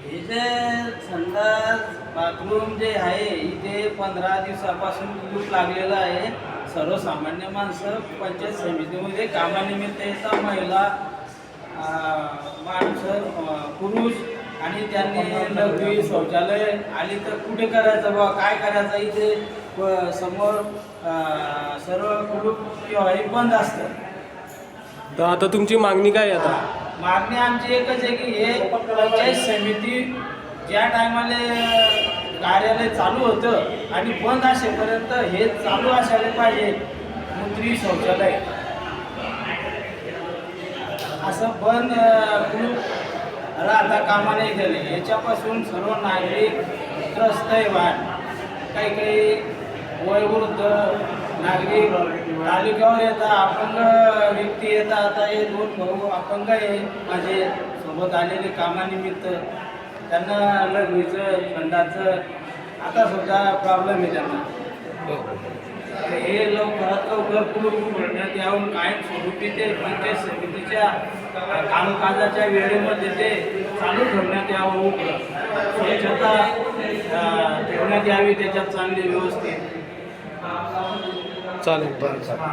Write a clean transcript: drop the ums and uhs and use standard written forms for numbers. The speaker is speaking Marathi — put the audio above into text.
हे जे संडास बाथरूम जे आहे इथे 15 दिवसापासून कुलूप लागलेलं आहे. सर्वसामान्य माणसं पंचायत समितीमध्ये कामानिमित्त येतात, महिला माणसं पुरुष, आणि त्यांनी लघवी शौचालय आली तर कुठे करायचं बा, काय करायचं, इथे समोर सर्व कुलूप किंवा हे बंद असतं. तर आता तुमची मागणी काय आहे आता? मागणी आमची एकच आहे की हे पंचायत समिती ज्या टायमाला कार्यालय चालू होतं आणि बंद असेपर्यंत हे चालू असायला पाहिजे. मूत्री शौचालय असं बंद कुलूप राहता कामा नाही गेले. याच्यापासून सर्व नागरिक त्रस्त आहे. काही काही वयोवृद्ध नागरिक तालुक्यावर येतात, अपंग व्यक्ती येतात. आता हे 2 भाऊ अपंग आहे माझे सोबत आलेले कामानिमित्त. त्यांना लघवीचं संडाचं आता सुद्धा प्रॉब्लेम आहे त्यांना. हे लवकरात लवकर कुलूप उघडण्यात यावं. कायम स्वरूपी ते पंचायत समितीच्या कामकाजाच्या वेळेमध्ये ते चालू ठेवण्यात यावं. स्वच्छता ठेवण्यात यावी, त्याच्यात चांगली व्यवस्थित चालेल.